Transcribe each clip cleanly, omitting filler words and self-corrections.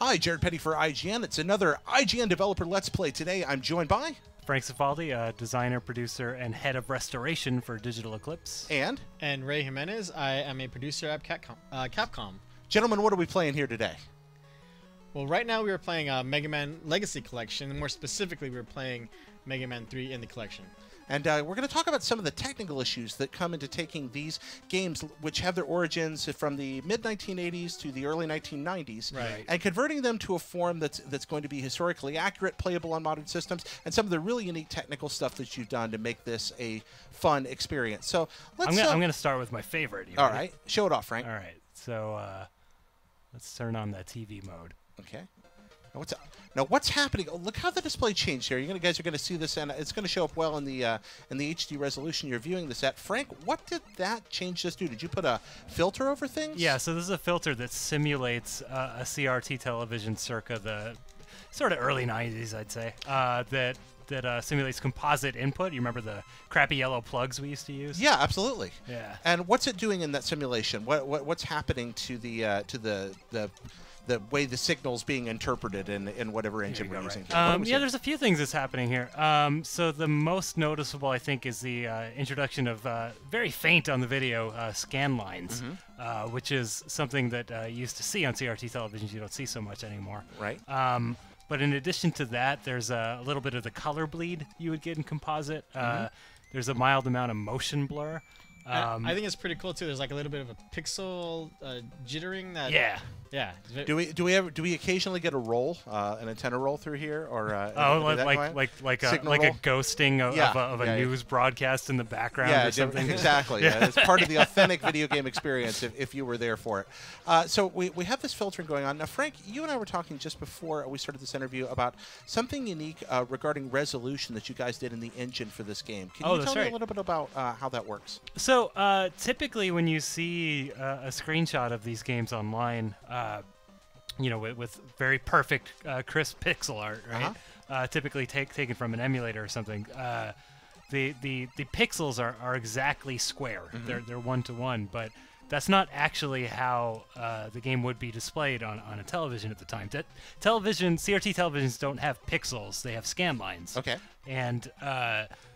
Hi, Jared Petty for IGN. It's another IGN Developer Let's Play. Today I'm joined by... Frank Cifaldi, designer, producer, and head of restoration for Digital Eclipse. And Ray Jimenez. I am a producer at Capcom. Gentlemen, what are we playing here today? Well, right now we are playing Mega Man Legacy Collection, and more specifically we are playing Mega Man 3 in the collection. And we're going to talk about some of the technical issues that come into taking these games, which have their origins from the mid-1980s to the early 1990s, Right. and converting them to a form that's going to be historically accurate, playable on modern systems, and some of the really unique technical stuff that you've done to make this a fun experience. So let's... I'm going to start with my favorite. All right. Show it off, Frank. All right. So let's turn on that TV mode. Okay. Now what's happening? Oh, look how the display changed here. You guys are going to see this, and it's going to show up well in the HD resolution you're viewing this at. Frank, what did that change just do? Did you put a filter over things? Yeah. So this is a filter that simulates a CRT television circa the sort of early 90s, I'd say. That simulates composite input. You remember the crappy yellow plugs we used to use? Yeah, absolutely. Yeah. And what's it doing in that simulation? What's happening to the way the signal's being interpreted in whatever engine we're using? Yeah, there's a few things that's happening here. So the most noticeable, I think, is the introduction of very faint on the video scan lines, which is something that you used to see on CRT televisions. You don't see so much anymore. Right. But in addition to that, there's a little bit of the color bleed you would get in composite. There's a mild amount of motion blur. I think it's pretty cool too. There's like a little bit of a pixel jittering. Yeah. Do we occasionally get a roll, an antenna roll through here, or like a ghosting of a news broadcast in the background or something? Exactly. Yeah, it's part of the authentic video game experience if you were there for it. So we have this filtering going on now. Frank, you and I were talking just before we started this interview about something unique regarding resolution that you guys did in the engine for this game. Can you tell me a little bit about how that works? So typically when you see a screenshot of these games online, with very perfect, crisp pixel art, right? Typically taken from an emulator or something. The pixels are exactly square. They're one-to-one, but that's not actually how the game would be displayed on a television at the time. CRT televisions don't have pixels; they have scan lines. Okay. And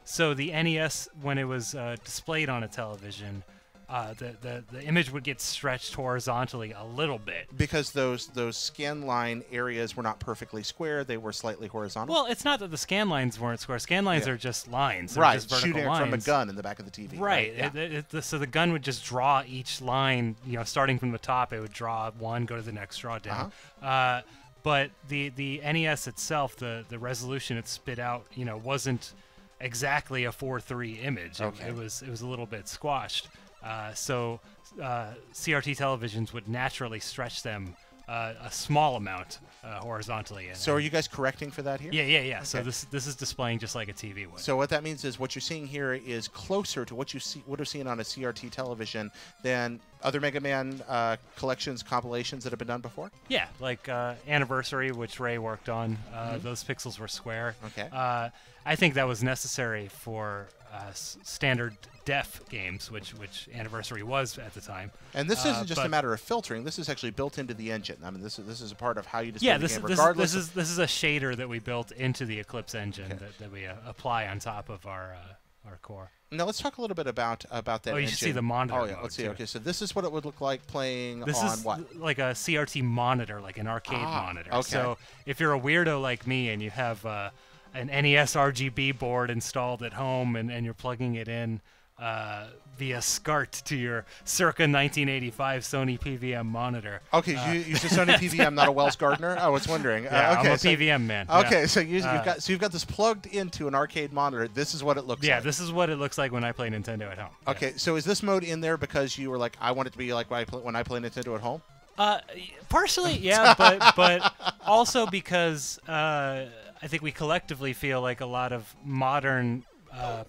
so the NES, when it was displayed on a television, the image would get stretched horizontally a little bit. Because those scan line areas were not perfectly square; they were slightly horizontal. Well, it's not that the scan lines weren't square. Scan lines are just lines. They're right, just vertical shooting lines. from a gun in the back of the TV. Right. Yeah. So the gun would just draw each line. Starting from the top, it would draw one, go to the next, draw down. But the NES itself, the resolution it spit out, wasn't exactly a 4:3 image. Okay. It was a little bit squashed. So CRT televisions would naturally stretch them a small amount horizontally. So are you guys correcting for that here? Yeah. Okay. So Okay. this is displaying just like a TV would. So what that means is what you're seeing here is closer to what you would have seen on a CRT television than other Mega Man collections, compilations that have been done before? Yeah, like Anniversary, which Ray worked on. Those pixels were square. Okay. I think that was necessary for standard def games, which Anniversary was at the time. And this isn't just a matter of filtering. This is actually built into the engine. I mean, this is a part of how you display the game, regardless. This is a shader that we built into the Eclipse engine that we apply on top of our core. Now let's talk a little bit about that engine. Oh, you should see the monitor. Oh yeah, let's see. Too. Okay, so this is what it would look like playing this on is what? Like a CRT monitor, like an arcade monitor. Okay. So if you're a weirdo like me and you have an NES RGB board installed at home and you're plugging it in via SCART to your circa 1985 Sony PVM monitor. Okay, you use a Sony PVM, not a Wells Gardner. I was wondering. Yeah, okay, I'm a PVM man. Okay, Yeah. so you've got this plugged into an arcade monitor. This is what it looks like. Yeah, this is what it looks like when I play Nintendo at home. Okay, so is this mode in there because you were like, I want it to be like when I play Nintendo at home? Partially, yeah, but also because I think we collectively feel like a lot of modern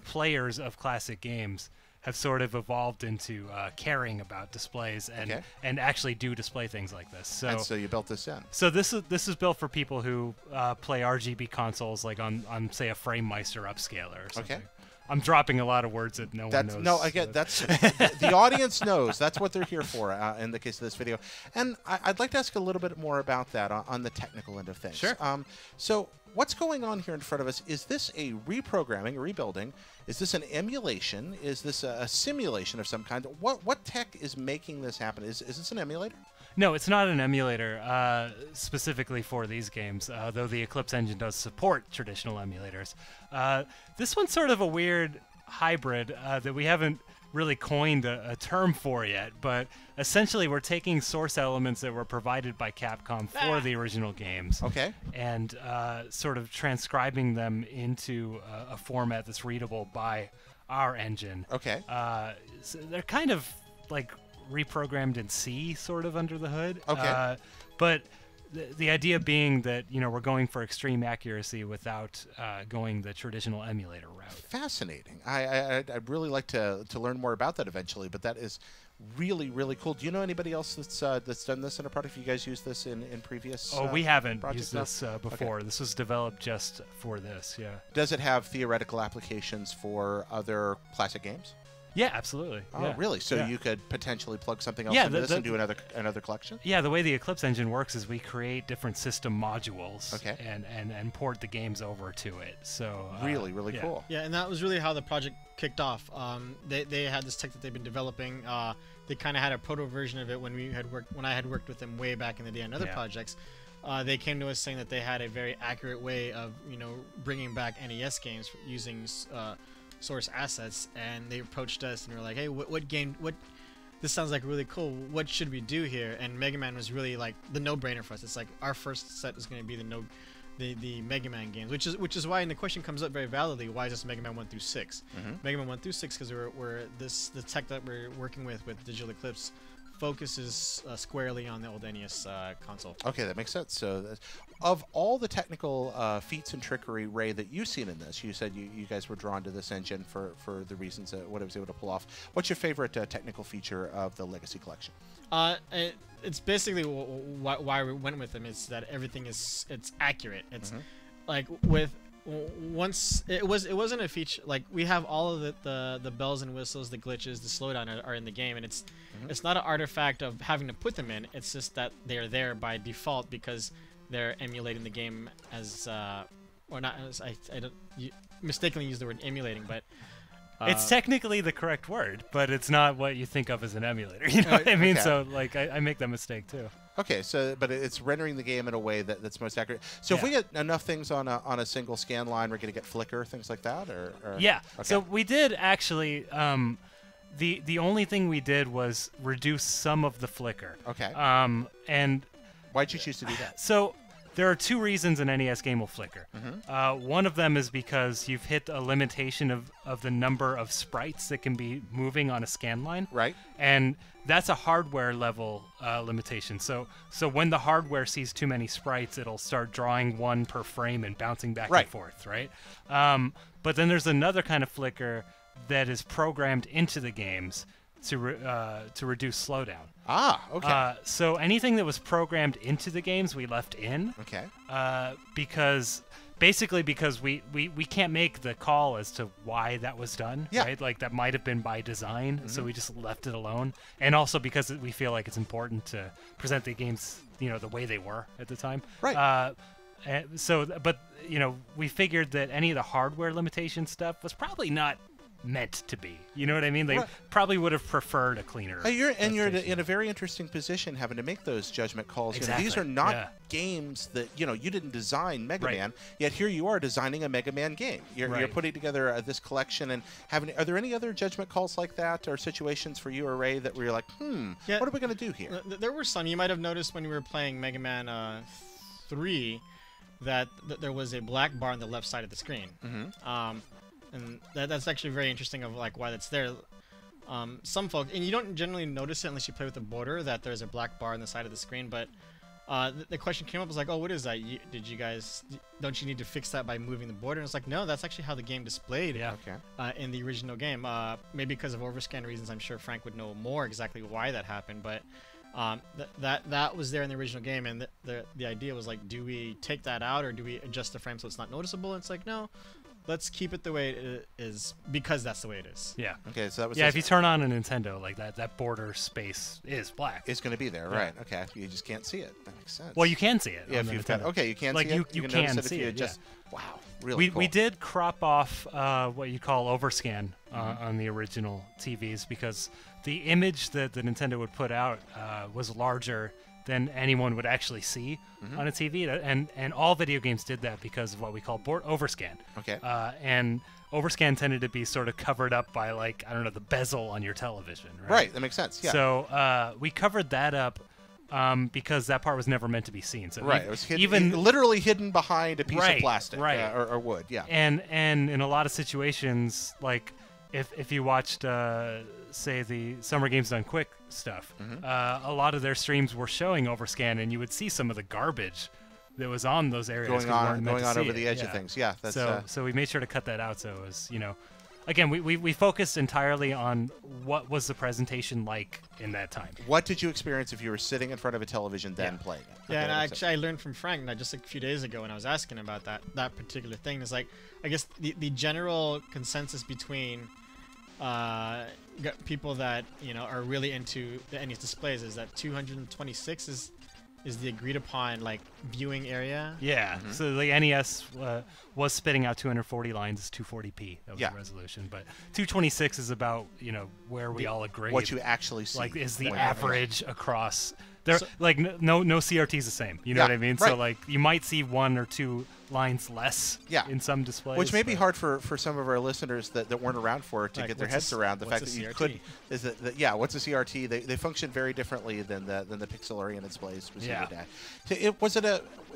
players of classic games have sort of evolved into caring about displays and actually do display things like this. And so you built this in. So this is built for people who play RGB consoles, like on say a FrameMeister upscaler or something. Okay. I'm dropping a lot of words that no one knows. No, again, that's the audience knows. That's what they're here for in the case of this video. And I'd like to ask a little bit more about that on the technical end of things. Sure. So what's going on here in front of us? Is this a reprogramming, a rebuilding? Is this an emulation? Is this a simulation of some kind? What tech is making this happen? Is this an emulator? No, it's not an emulator specifically for these games, though the Eclipse engine does support traditional emulators. This one's sort of a weird hybrid that we haven't really coined a term for yet, but essentially we're taking source elements that were provided by Capcom for the original games, okay, and sort of transcribing them into a format that's readable by our engine. Okay. So they're kind of like reprogrammed in C, sort of under the hood. Okay. But the idea being that we're going for extreme accuracy without going the traditional emulator route. Fascinating. I'd really like to learn more about that eventually, but that is really, really cool. Do you know anybody else that's done this in a product? Have you guys used this in previous Oh, we haven't projects? used this before. Okay. This was developed just for this, yeah. Does it have theoretical applications for other classic games? Yeah, absolutely. Oh, yeah. really? So yeah. you could potentially plug something else Yeah, into this and do another collection? Yeah, the way the Eclipse engine works is we create different system modules Okay. and port the games over to it. So really yeah. cool. Yeah, and that was really how the project kicked off. They had this tech that they've been developing. They kind of had a proto version of it when I had worked with them way back in the day on other projects. They came to us saying that they had a very accurate way of bringing back NES games using source assets, and they approached us and were like, hey, what game, this sounds like really cool, what should we do here? And Mega Man was really like the no-brainer for us. It's like our first set is going to be the Mega Man games, which is why, and the question comes up very validly, why is this Mega Man 1 through 6? Mega Man 1 through 6 because the tech that we're working with Digital Eclipse focuses squarely on the old NES console. Okay, that makes sense. So, of all the technical feats and trickery, Ray, that you've seen in this, you said you guys were drawn to this engine for the reasons that what it was able to pull off. What's your favorite technical feature of the Legacy Collection? It's basically why we went with them. Is that everything it's accurate. It's like with once it wasn't a feature, like we have all of the bells and whistles, the glitches, the slowdown are in the game, and it's not an artifact of having to put them in. It's just that they're there by default because they're emulating the game as or not as I don't mistakenly use the word emulating, but it's technically the correct word, but it's not what you think of as an emulator. You know what I mean? Okay. So like I make that mistake too. Okay, so but it's rendering the game in a way that's most accurate. So if we get enough things on a single scan line, we're going to get flicker, things like that, or yeah. Okay. So we did actually. The only thing we did was reduce some of the flicker. Okay. And Why'd you choose to do that? so there are two reasons an NES game will flicker. One of them is because you've hit a limitation of the number of sprites that can be moving on a scan line. Right. And that's a hardware level limitation. So when the hardware sees too many sprites, it'll start drawing one per frame and bouncing back and forth, right? But then there's another kind of flicker that is programmed into the games to reduce slowdown. Ah, okay. So anything that was programmed into the games, we left in. Okay. Because we can't make the call as to why that was done. Yeah. Right? Like that might have been by design, so we just left it alone. And also because we feel like it's important to present the games, the way they were at the time. Right. But we figured that any of the hardware limitation stuff was probably not meant to be. You know what I mean? They probably would have preferred a cleaner. You're in a very interesting position having to make those judgment calls. Exactly. These are not games that you didn't design Mega Man, yet here you are designing a Mega Man game. You're putting together this collection and having. Are there any other judgment calls like that or situations for you or Ray that where you're like, what are we going to do here? There were some. You might have noticed when we were playing Mega Man 3 that there was a black bar on the left side of the screen. And that's actually very interesting of like why that's there. Some folks, and you don't generally notice it unless you play with the border, that there's a black bar on the side of the screen, but the question came up was like, oh, what is that? Don't you need to fix that by moving the border? And it's like, no, that's actually how the game displayed in the original game. Maybe because of overscan reasons, I'm sure Frank would know more exactly why that happened, but that was there in the original game, and the idea was like, do we take that out or do we adjust the frame so it's not noticeable? And it's like, no. let's keep it the way it is because that's the way it is. Yeah. Okay, so that was Yeah, if you turn on a Nintendo, like that border space is black. it's going to be there, Yeah. right? Okay, you just can't see it. That makes sense. Well, you can see it. yeah, on if the you've got, Nintendo. okay, you can Like, see you- it. you can can notice it see if you it, just wow, really we cool. we did crop off what you call overscan on the original TVs because the image that the Nintendo would put out was larger than anyone would actually see Mm-hmm. on a TV, and all video games did that because of what we call overscan. Okay. And overscan tended to be sort of covered up by, like, I don't know, the bezel on your television. Right, that makes sense. Yeah. So we covered that up because that part was never meant to be seen. So right, it was hidden, even literally hidden behind a piece of Right, plastic right. Or wood. Yeah. and in a lot of situations, like if you watched say the Summer Games Done Quick stuff, a lot of their streams were showing overscan, and you would see some of the garbage that was on those areas Going 'cause we on, weren't meant going to on see over it. the edge of Yeah. things. Yeah. That's So we made sure to cut that out. So it was, again, we focused entirely on what was the presentation like in that time. what did you experience if you were sitting in front of a television then Yeah. playing it? Yeah, Okay, and that makes I learned from Frank just a few days ago when I was asking about that particular thing. Is like, I guess the general consensus between people that are really into the NES displays is that 226 is the agreed upon like viewing area. Yeah. So the NES was spitting out 240 lines as 240p. That was Yeah. the resolution. But 226 is about where we all agree. what you actually see. like is the when- average across. There, So- like no CRT is the same. You know Yeah, what I mean? right. So like you might see one or two lines less. Yeah. In some displays. Which may be but- hard for some of our listeners that weren't around for it to Like, get their what's a heads s- around the what's fact a that you CRT? could is that what's a CRT? They function very differently than the pixel-oriented displays we see Yeah. today.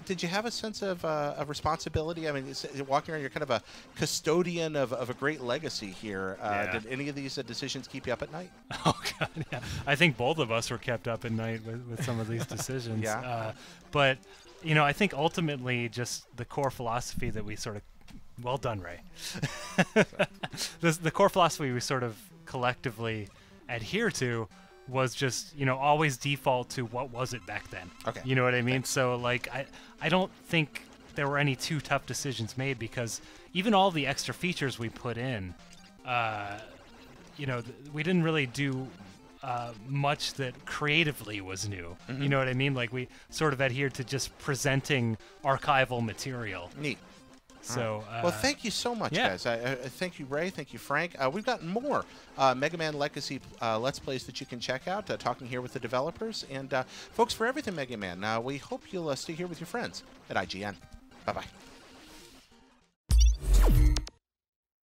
Did you have a sense of responsibility? I mean, walking around, you're kind of a custodian of a great legacy here. Yeah. Did any of these decisions keep you up at night? Oh god, yeah. I think both of us were kept up at night with some of these decisions. Yeah. But I think ultimately just the core philosophy that we sort of, well done, Ray. The core philosophy we sort of collectively adhere to was just always default to what was it back then. Okay. You know what I mean? So like I don't think there were any too tough decisions made because even all the extra features we put in, we didn't really do much that creatively was new. You know what I mean? Like we sort of adhered to just presenting archival material. Neat. So Well, thank you so much, yeah. guys. Thank you, Ray. Thank you, Frank. We've got more Mega Man Legacy Let's Plays that you can check out, talking here with the developers. And folks, for everything Mega Man, we hope you'll stay here with your friends at IGN. Bye-bye.